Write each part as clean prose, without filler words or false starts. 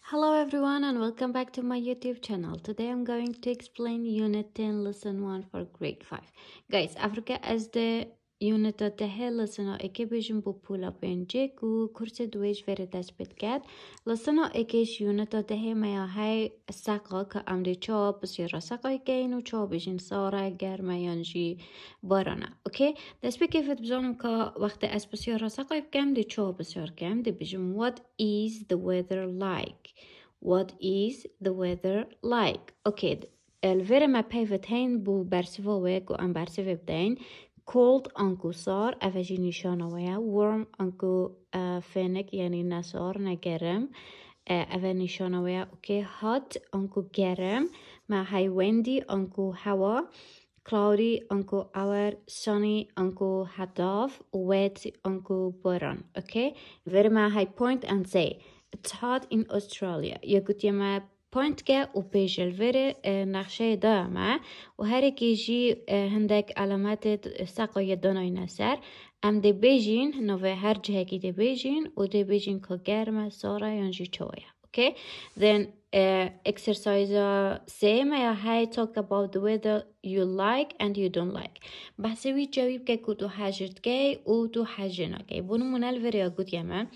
Hello everyone and welcome back to my YouTube channel. Today I'm going to explain Unit 10 Lesson 1 for Grade 5. Guys, Africa as the Unit of the hell lesson o eke bejim bu pula benje ku kurse duwej vere dest bitgad. Lesson o ekesh Unit of the he maya hai saqa ka amde cha besira saqa gain u cha bejin sara germa yanji barana. Okay? Dest bekefet bzonum ka waqt as besira saqa gam de cha besir gam de bejim what is the weather like? What is the weather like? Okay, الفيري ما بيفتين بو برسفوك و ام برسفو بدين cold انكو صار افجي نشانويا warm انكو فينك يعني نصار نگرم افا نشانويا اوكي hot انكو گرم ما هاي windy انكو هوا cloudy انكو اور sunny انكو هداف wet انكو باران اوكي very ما هاي point and say it's hot in Australia. يقول يما point كه وبيجل فيري نقشه دامه و هر کیجی هندک علامت سقای دانای نسر ام دی بیجین نوه هر جه کی دی بیجین و دی بیجین که گرمه سارا یانجی چویا. Okay, then exercise same I talk about the weather you like and you don't like. بحث وی جواب که کدو حاجت کی و تو حاجنا کی. بونو منال ویریا گود یما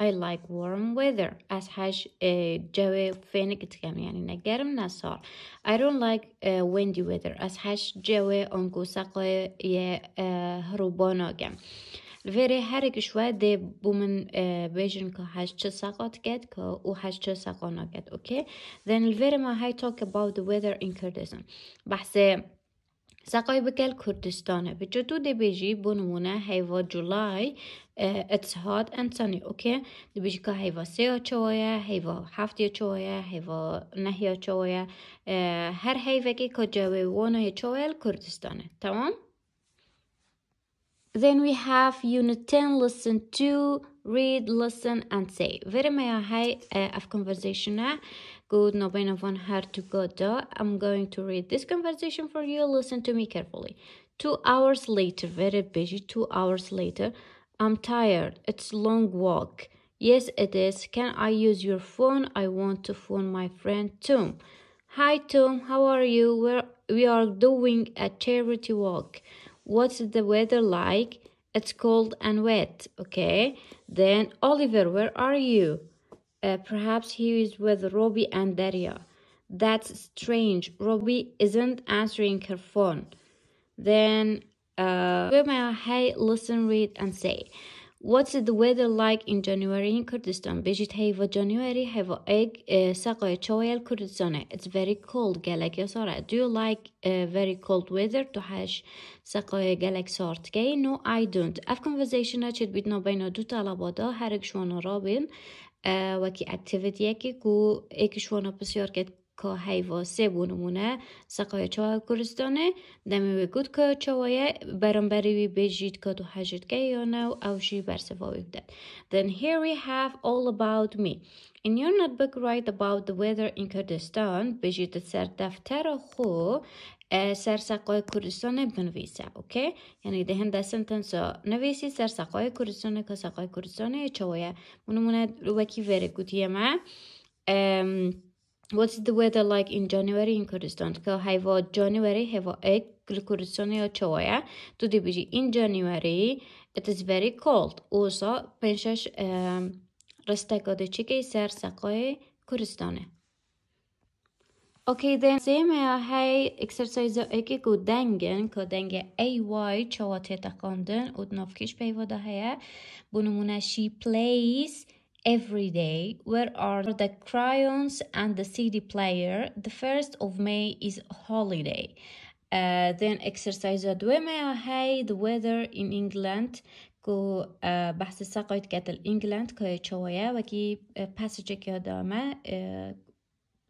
I like warm weather as حاج جو فينك تكام يعني نجرم نصار. I don't like windy weather as حاج جو انكو ساقه هروبانا جم. الفيري هرك شوي دي بومن بيجن که حاج چه ساقات كد که او حاج چه ساقانا كد. Okay, then الفيري ما هاي talk about the weather in Kurdistan. بحث ساقای بکل کردستانه بچه دی بیجی بنمونه هیوا جولای it's hot and sunny. Okay, دی بیجی که هیوا سه چویا هیوا هفت چویا هیوا نه چویا هر هیوا که جوی وانه چویا کردستانه. تمام. Then we have Unit 10 Lesson 2 Read, Listen and Say. Very maya high of conversation. Good, no pain of one hard to go do. I'm going to read this conversation for you. Listen to me carefully. 2 hours later, very busy. 2 hours later, I'm tired. It's a long walk. Yes, it is. Can I use your phone? I want to phone my friend Tom. Hi Tom, how are you? We are doing a charity walk. What's the weather like? It's cold and wet. Okay. Then Oliver, where are you? Perhaps he is with Robbie and Daria. That's strange. Robbie isn't answering her phone. Then hey, listen, read and say. What's the weather like in January in Kurdistan? بجيت هيفا January هيفا egg ساقي شوية Kurdistan. It's very cold. قالك يا سارة. Do you like very cold weather? تحاش ساقي قالك صارت كي. No, I don't. أف conversation أشد بيتنا بين دو طلبات هرك شوانا رابين وكي activity يكي كو إيك شوانا بسيار كت که هیوا سه بونمونه سقای چای کردستانه دمی بگود که چای برانبری بجید که تو حجید که یا نو اوشی برسفاوی بدد. Then here we have all about me. In your notebook write about the weather in Kurdistan. بجید سر دفتر خو سر سقای کردستان بنویسه. اوکی؟ یعنی دهن ده سنتنس نویسی سر سقای کردستان که سقای کردستان چای بونمونه وکی وره گودیه ما What's the weather like in January in Kurdistan? که هیوا January هیوا ایک کردستان یا چویا تو دی بیجی in January it is very cold. اوسا پنشش رستگاده چی که سر سقای کردستانه. Okay, then same هی exercise ایکی که دنگن که دنگ AY چواته تقاندن و نافکش پیواده هیا بنمونه she plays every day. Where are the crayons and the CD player? The 1st of May is a holiday. Then exercise دوما هاي the weather in England كو بحث ساقايت كاتل England كو چويا وكي passage كيا داما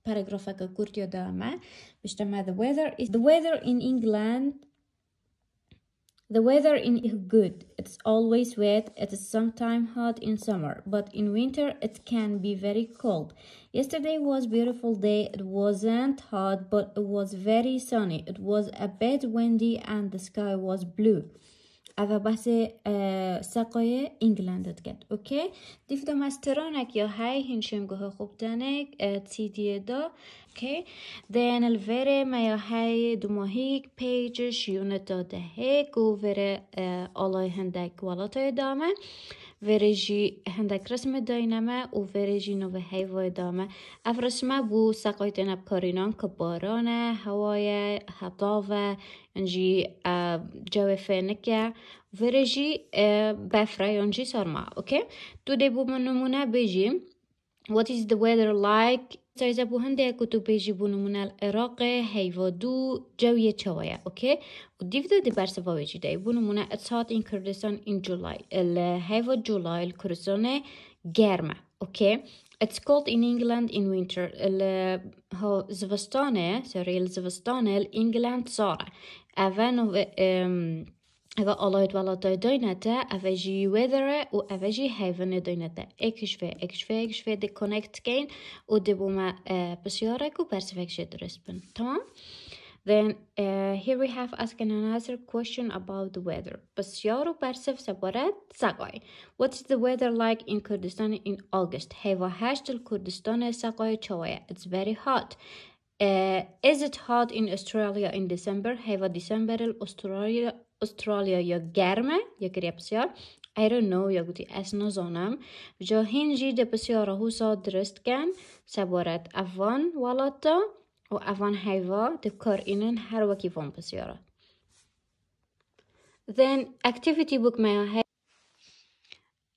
paragraph كا كورتيا داما بشتما the weather in England. The weather is good. It's always wet. It is sometimes hot in summer, but in winter it can be very cold. Yesterday was a beautiful day. It wasn't hot, but it was very sunny. It was a bit windy and the sky was blue. اوه بحث سقای انگلندت گد اوکی دیف دا مسترانک یا های هنشم گوه خوب تانک تیدیه دا اوکی دین الوره ما یا های دوماهیک پیجش یونت داده هیک و وره آلای هندک والاتای دامه وره جی هندک رسم داینمه و وره جی نوه هیوای دامه اف رسمه بو سقای تنب کارینان که بارانه هوای هطاوه انجی جو فنکه ورجی بفرایونجی سرما اوکی تو دی بو من نمونه بجیم what is the weather like سایزه بو هنده کتو بجی بو نمونه العراق هیوادو جویه چوایا اوکی و دیو دو دی برسه بجی دی بو نمونه it's hot in Kurdistan in July الهیواد جولای الکردستان گرمه اوکی it's cold in England in winter الزوستانه الزوستانه الانجلند صاره اوه اوه آلاید ولاتای داینته اوه جی ویدره و اوه جی هیونه داینته اکشفه دی کنکت کین و دی بومه بسیاره که پرسفکشه درست بند تمام؟ Then here we have asked another question about the weather. بسیار و پرسف سبارت سقای. What's the weather like in Kurdistan in August? هیوه هشت الکردستان سقای چوایه. It's very hot. Is it hot in Australia in December? هیوه دیسمبر استرالیا یا گرمه یا گریه بسیار I don't know یا گوتی از نزانم جا هنجی ده بسیاره حوصا درست کن سبارت اوان والاتا و اوان هیوا ده کار اینن هر وکی وان بسیاره Then activity book may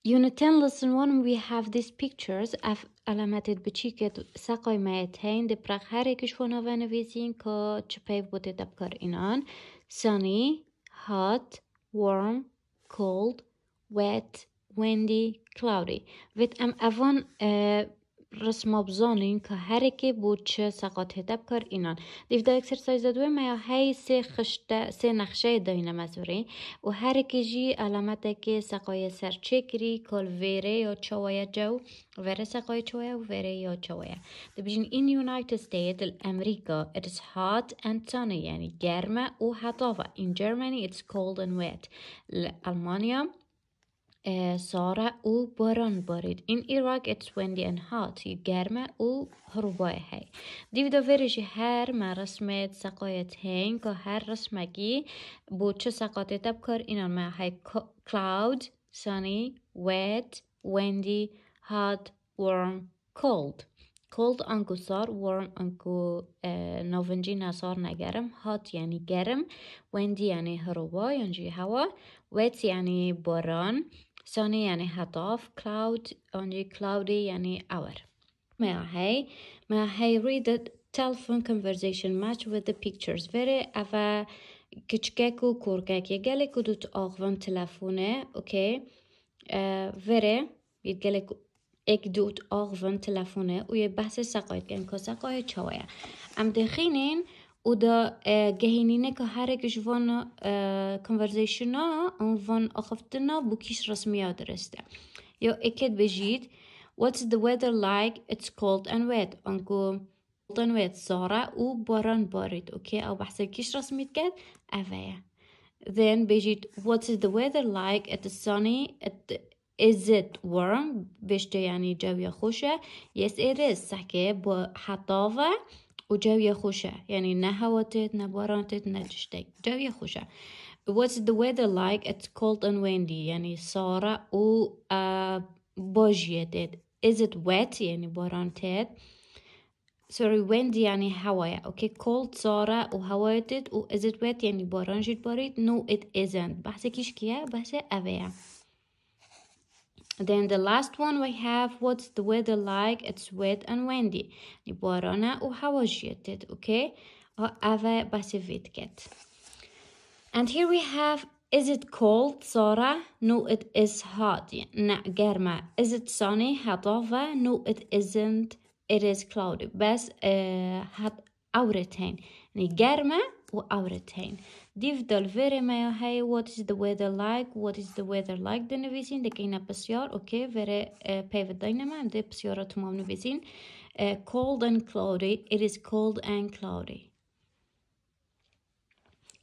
Unit 10 lesson 1 we have these pictures علامتت بچیکت سقای مایتین ده پرخ هر یکش فونا و نویسین که چه پیو بوده دبکار اینان sunny hot, warm, cold, wet, windy, cloudy. وید اوان رسم بزانین که هر کی بود چه سقاط هدب کار اینان. دیو دا اکسرسایز دوی ما هی سه نقشه داینه مزوری و هر کی جی علامت که سقای سر چکری کل ویره یا چوایه جو ویره سقای چوایه و ویره یا چوایه. دبیجین این یونایتد استیت الامریکا it is hot and sunny یعنی گرمه و هطافه. In Germany it's cold and wet. المانیا ساره و باران بارید. In Iraq it's windy and hot. گرمه و هروبای هی. دیو دا ویرشی هر ما رسمت سقایت هین که هر رسمگی بود چه سقاطه تب کار اینان ما هی cloud, sunny, wet, windy, hot, warm, cold. cold انکو سار warm انکو نوونجی نصار نگرم hot یعنی گرم windy یعنی هروبای یعنی هوا wet یعنی باران sunny یعنی هطاف cloud یعنی cloudy یعنی اور may I read the telephone conversation match with the pictures vere ava کچکک و کورکک یه گله کدوت آقوان تلفونه اوکی vere یه گله ایک دوت آقوان تلفونه و یه بحث سقایت گن که سقایت چوایه ام دخینین و دا گهینینه که هر اکش وان کنورزیشنا وان آخفتنا بو کیش رسمی آدرسته یا اکت بجید What's the weather like? It's cold and wet. انکو cold and wet زاره و باران بارید اوکی او بحث کیش رسمیت کرد اوه Then بجید What's the weather like? It's sunny. Is it warm? بشته یعنی جوی خوشه Yes it is. سکه با حطاوه و جوی خوشه یعنی نه هواتت نه بارانتت نه جشتک جوی خوشه What's the weather like? It's cold and windy یعنی ساره و باجیتت Is it wet یعنی بارانتت Sorry windy یعنی هوایه اوکی cold ساره و هوایتت و is it wet یعنی باران جید بارید No it isn't بحث کیش کیه؟ بحث اوه Then the last one we have what's the weather like? It's wet and windy. بارانه و هوا جیتت okay? اوه بحث وید کت And here we have Is it cold ساره No it is hot نه گرمه Is it sunny هطافه No it isn't It is cloudy بس أورتين يعني جرمة وأورتين ديف دال فيري ما هاي what is the weather like what is the weather like ده نویسین ده کینا بسیار اوکی فيري پیو داینما ده بسیارا تمام نویسین cold and cloudy it is cold and cloudy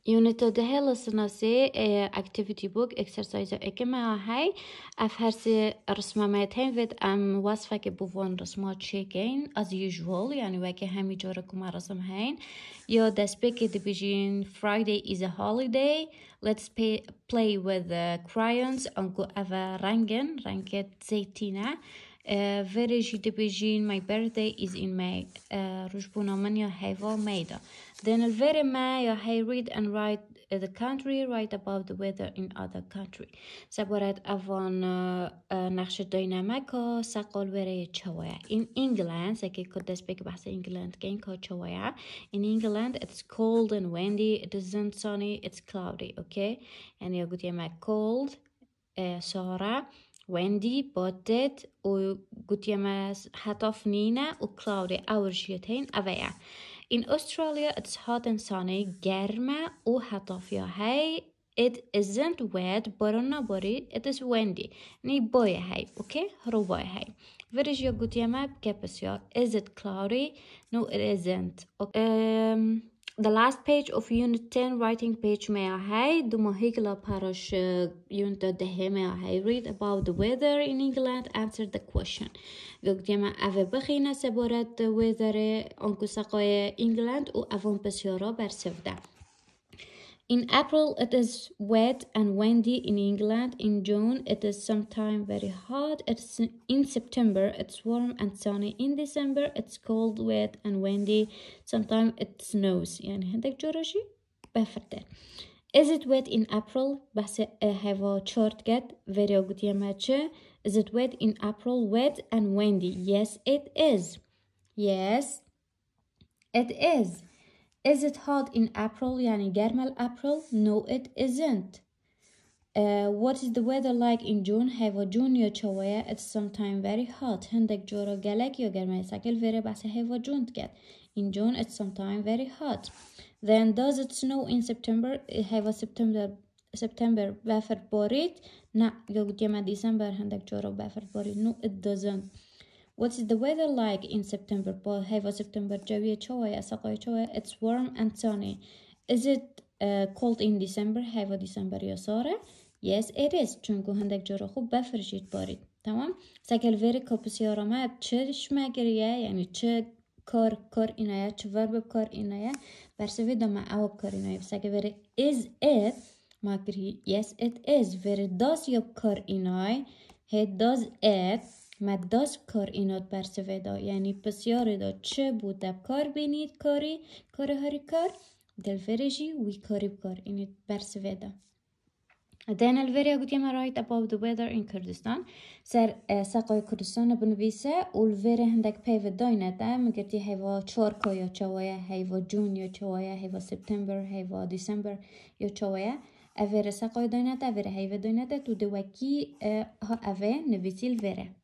Unit ده هلا سناسي activity book exercise اكما هاي افهرسي رسمامتين فيد ام وصفة كبوفون رسمات شيكين as usual يعني واكي همي جوركم رسم هين يو دسبيكي دبيجين Friday is a holiday let's play with crayons انكو افا رنگت زيتينة فيريجي دبيجين my birthday is in May رجبونا من يا هيفا ميدا then الفيري ما يا هي read and write the country write about the weather in other country سبورت أفان نقش ديناميكا سقال ويري تشويا in England سكي كنت speak بحث England كين كا تشويا in England it's cold and windy it isn't sunny it's cloudy okay يعني يقول يما cold سارة windy بودت وقلت يما حطف نينا و cloudy أول شيتين أبيع In Australia, it's hot and sunny, گرمه و حطافیا هاي it isn't wet, برنا باری it is windy. نی بای هاي, okay? هرو بای هاي. Verij یا گوتی ما بکپسیا is it cloudy? No, it isn't. Okay. The last page of Unit 10 writing page may I do mohigla parash Unit ده may I read about the weather in England answer the question گفتیم اوه بخینه سبارت weather انکو سقای England و اوان بسیارا برسفده In April, it is wet and windy in England. In June, it is sometimes very hot. In September, it's warm and sunny. In December, it's cold, wet and windy. Sometimes it snows. يعني هندك جورجي بفرده. Is it wet in April? بس هوا short get very good يماتش. Is it wet in April? Wet and windy. Yes, it is. Yes, it is. Is it hot in April? يعني جرمال April? No, it isn't. What is the weather like in June? هوا جون يا شوية. It's sometimes very hot. هندك جورا جالك يا جرمال ساكل very بس هوا جون تجت. In June, it's sometimes very hot. Then does it snow in September? هوا September بافر باريت. نا يوجد يوم December هندك جورا بافر باريت. No, it doesn't. What is the weather like in September? هوا September جوية شوية سقاي شوية. It's warm and sunny. Is it cold in December? هوا December يا سارة. Yes, it is. چونكو هندك جورا خوب بفرشيت باريت. تمام؟ ساكل فيري كوبسيارا ما تشش ماجرية يعني تش کار اینایه چه ورب کار اینایه برسوی دم او کار اینایه بس اگه وره is it ماگری yes it is وره does یا کار اینای he does it ما does کار اینات برسوی دا یعنی بسیار دا چه بود دب کار بینید کاری هری کار دل وره جی وی کاری بکار اینید برسوی دا Then الفيديو قلت يما write about the weather in Kurdistan سر ساقای کردستان بنویسه والفيديو هندك پیو داینه ده مگرتی هیوا چارکا یا چوایا هیوا جون یا چوایا هیوا سپتامبر هیوا دیسمبر یا چوایا اوه ساقای داینه ده اوه هیوا داینه ده تو دوکی ها اوه نویسی الفيديو